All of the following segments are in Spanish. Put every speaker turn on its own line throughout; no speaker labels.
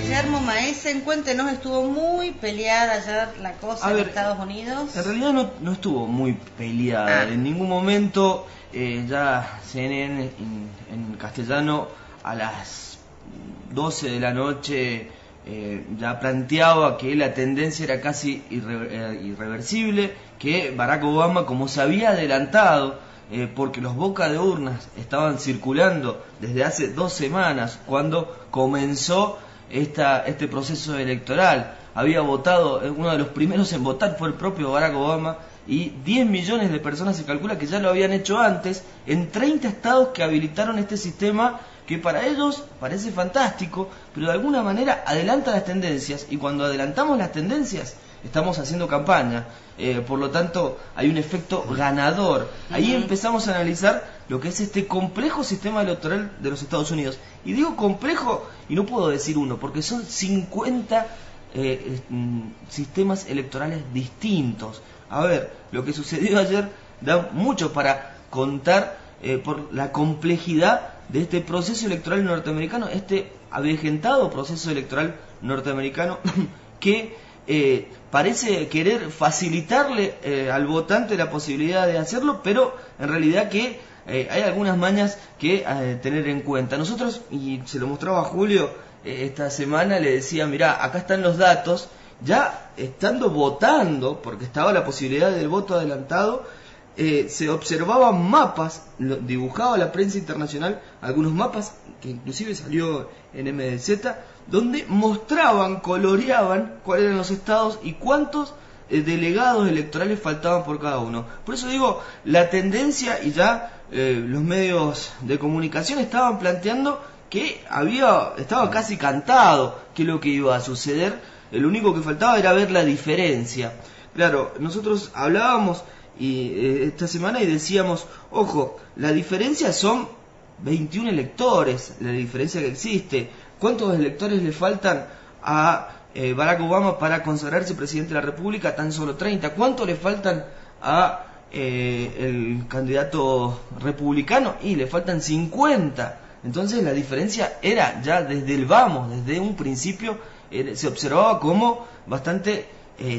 Guillermo Maesen, cuéntenos, estuvo muy peleada ya la cosa en Estados Unidos.
En realidad no estuvo muy peleada, en ningún momento. Ya CNN en castellano a las 12 de la noche ya planteaba que la tendencia era casi irreversible, que Barack Obama, como se había adelantado, porque los boca de urnas estaban circulando desde hace 2 semanas, cuando comenzó este proceso electoral. Había votado, uno de los primeros en votar fue el propio Barack Obama, y 10 millones de personas se calcula que ya lo habían hecho antes, en 30 estados que habilitaron este sistema que para ellos parece fantástico, pero de alguna manera adelanta las tendencias, y cuando adelantamos las tendencias estamos haciendo campaña, por lo tanto hay un efecto ganador. Ahí empezamos a analizar lo que es este complejo sistema electoral de los Estados Unidos, y digo complejo y no puedo decir uno, porque son 50 sistemas electorales distintos. A ver, lo que sucedió ayer da mucho para contar, por la complejidad de este proceso electoral norteamericano, este avejentado proceso electoral norteamericano que parece querer facilitarle al votante la posibilidad de hacerlo, pero en realidad que hay algunas mañas que tener en cuenta. Nosotros, y se lo mostraba a Julio esta semana, le decía, mirá, acá están los datos, ya estando votando, porque estaba la posibilidad del voto adelantado, se observaban mapas, dibujaba la prensa internacional, algunos mapas que inclusive salió en MDZ, donde mostraban, coloreaban cuáles eran los estados y cuántos delegados electorales faltaban por cada uno. Por eso digo, la tendencia, y ya los medios de comunicación estaban planteando que estaba casi cantado qué es lo que iba a suceder. Lo único que faltaba era ver la diferencia. Claro, nosotros hablábamos esta semana y decíamos, ojo, la diferencia son 21 electores, la diferencia que existe. ¿Cuántos electores le faltan a Barack Obama para consagrarse presidente de la República? Tan solo 30. ¿Cuánto le faltan a el candidato republicano? Y le faltan 50. Entonces la diferencia era ya desde un principio, se observaba como bastante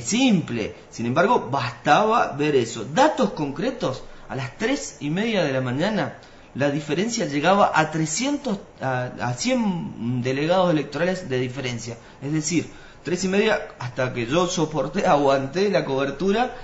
simple. Sin embargo, bastaba ver eso. Datos concretos: a las 3:30 de la mañana la diferencia llegaba a 100 delegados electorales de diferencia. Es decir, 3:30, hasta que yo aguanté la cobertura,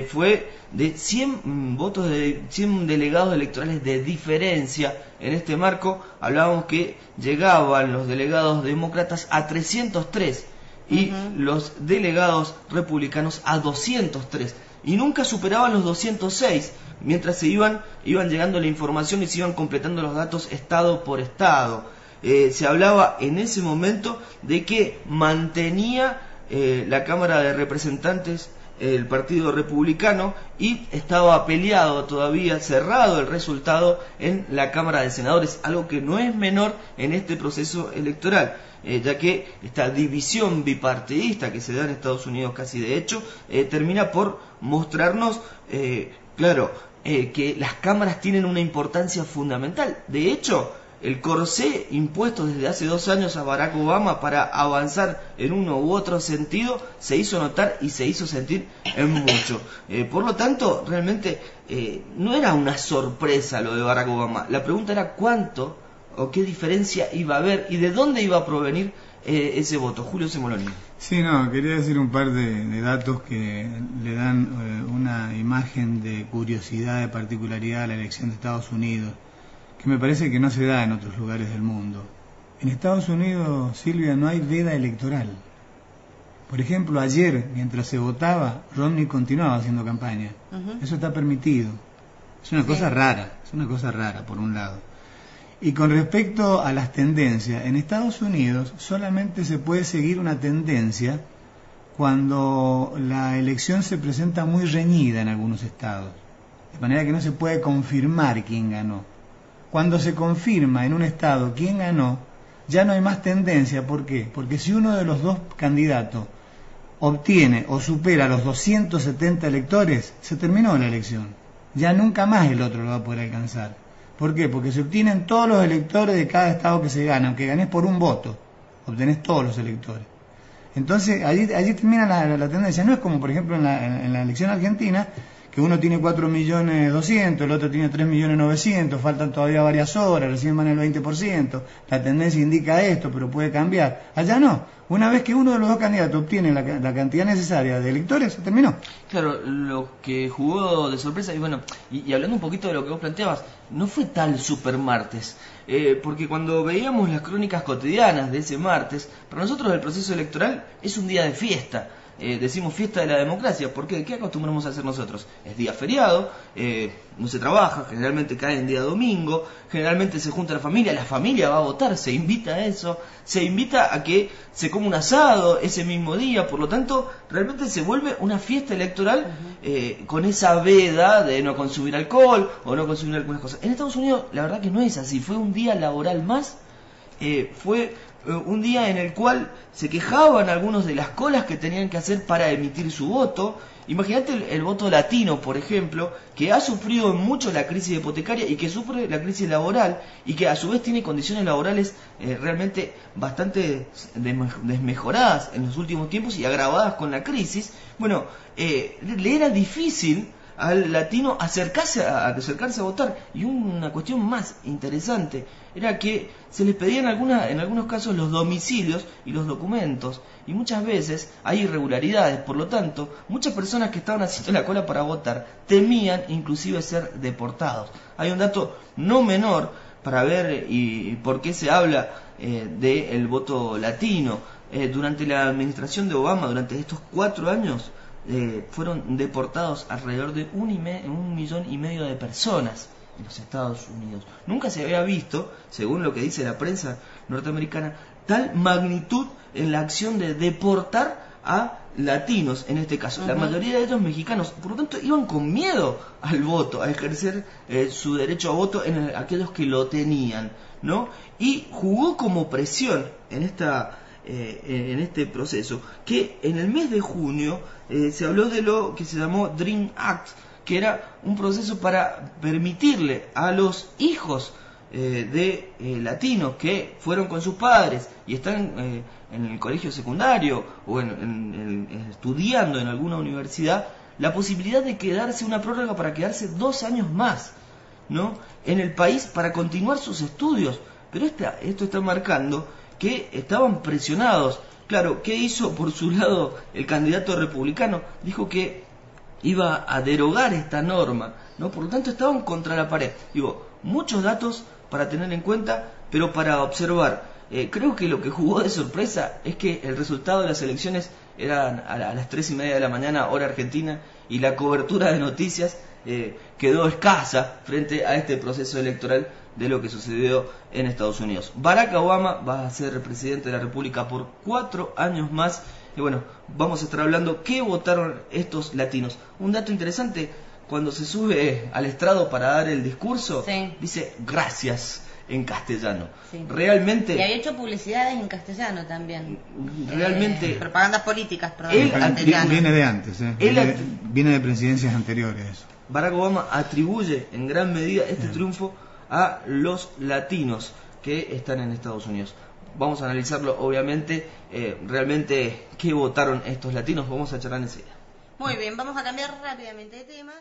fue de 100 votos, de 100 delegados electorales de diferencia. En este marco hablábamos que llegaban los delegados demócratas a 303 y los delegados republicanos a 203, y nunca superaban los 206, mientras se iban llegando la información y se iban completando los datos estado por estado. Se hablaba en ese momento de que mantenía la Cámara de Representantes el Partido Republicano, y estaba peleado todavía, cerrado el resultado en la Cámara de Senadores, algo que no es menor en este proceso electoral, ya que esta división bipartidista que se da en Estados Unidos casi de hecho, termina por mostrarnos, que las cámaras tienen una importancia fundamental. De hecho, el corsé impuesto desde hace 2 años a Barack Obama para avanzar en uno u otro sentido se hizo notar y se hizo sentir en mucho. Por lo tanto, realmente no era una sorpresa lo de Barack Obama. La pregunta era cuánto o qué diferencia iba a haber y de dónde iba a provenir ese voto. Julio Cemoloni.
Sí, quería decir un par de datos que le dan una imagen de curiosidad, de particularidad a la elección de Estados Unidos, que me parece que no se da en otros lugares del mundo. En Estados Unidos, Silvia, no hay veda electoral. Por ejemplo, ayer, mientras se votaba, Romney continuaba haciendo campaña. Eso está permitido. Es una cosa rara, por un lado. Y con respecto a las tendencias, en Estados Unidos solamente se puede seguir una tendencia cuando la elección se presenta muy reñida en algunos estados, de manera que no se puede confirmar quién ganó. Cuando se confirma en un estado quién ganó, ya no hay más tendencia. ¿Por qué? Porque si uno de los dos candidatos obtiene o supera los 270 electores, se terminó la elección. Ya nunca más el otro lo va a poder alcanzar. ¿Por qué? Porque se obtienen todos los electores de cada estado que se gana, aunque ganes por un voto. obtenés todos los electores. Entonces, allí termina la tendencia. No es como, por ejemplo, en la elección argentina, que uno tiene 4.200.000, el otro tiene 3.900.000, faltan todavía varias horas, recién van el 20%. La tendencia indica esto, pero puede cambiar. Allá no. Una vez que uno de los dos candidatos obtiene la cantidad necesaria de electores, se terminó.
Claro, lo que jugó de sorpresa, y bueno, y hablando un poquito de lo que vos planteabas, no fue tal super martes, porque cuando veíamos las crónicas cotidianas de ese martes, para nosotros el proceso electoral es un día de fiesta. Decimos fiesta de la democracia, porque ¿qué acostumbramos a hacer nosotros? Es día feriado, no se trabaja, generalmente cae en día domingo, generalmente se junta la familia va a votar, se invita a eso, se invita a que se coma un asado ese mismo día, por lo tanto realmente se vuelve una fiesta electoral con esa veda de no consumir alcohol o no consumir algunas cosas. En Estados Unidos la verdad que no es así, fue un día laboral más, fue un día en el cual se quejaban algunos de las colas que tenían que hacer para emitir su voto. Imagínate el voto latino, por ejemplo, que ha sufrido mucho la crisis hipotecaria y que sufre la crisis laboral y que a su vez tiene condiciones laborales realmente bastante desmejoradas en los últimos tiempos y agravadas con la crisis. Bueno, le era difícil al latino acercarse a votar. Y una cuestión más interesante era que se les pedían en algunos casos los domicilios y los documentos, y muchas veces hay irregularidades. Por lo tanto, muchas personas que estaban haciendo la cola para votar temían inclusive ser deportados. Hay un dato no menor para ver y por qué se habla del voto latino. Durante la administración de Obama, durante estos 4 años, fueron deportados alrededor de 1,5 millones de personas en los Estados Unidos. Nunca se había visto, según lo que dice la prensa norteamericana, tal magnitud en la acción de deportar a latinos, en este caso. La mayoría de ellos mexicanos, por lo tanto iban con miedo al voto, a ejercer su derecho a voto en aquellos que lo tenían, ¿no? Y jugó como presión en este proceso, que en el mes de junio se habló de lo que se llamó Dream Act, que era un proceso para permitirle a los hijos de latinos que fueron con sus padres y están en el colegio secundario o estudiando en alguna universidad, la posibilidad de quedarse, una prórroga para quedarse 2 años más, ¿no?, en el país para continuar sus estudios. Pero esto está marcando que estaban presionados. Claro, ¿qué hizo por su lado el candidato republicano? Dijo que iba a derogar esta norma, ¿no? Por lo tanto estaban contra la pared. Digo, muchos datos para tener en cuenta, pero para observar. Creo que lo que jugó de sorpresa es que el resultado de las elecciones eran a las 3:30 de la mañana, hora argentina, y la cobertura de noticias quedó escasa frente a este proceso electoral de lo que sucedió en Estados Unidos. Barack Obama va a ser presidente de la República por 4 años más. Y bueno, vamos a estar hablando qué votaron estos latinos. Un dato interesante, cuando se sube al estrado para dar el discurso, dice gracias en castellano. Sí. Realmente.
Y había hecho publicidades en castellano también.
Realmente.
Propagandas políticas, perdón.
Viene de antes, viene de presidencias anteriores.
Barack Obama atribuye en gran medida este triunfo a los latinos que están en Estados Unidos. Vamos a analizarlo, obviamente, realmente qué votaron estos latinos. Vamos a charlar enseguida.
Muy bien, vamos a cambiar rápidamente de tema.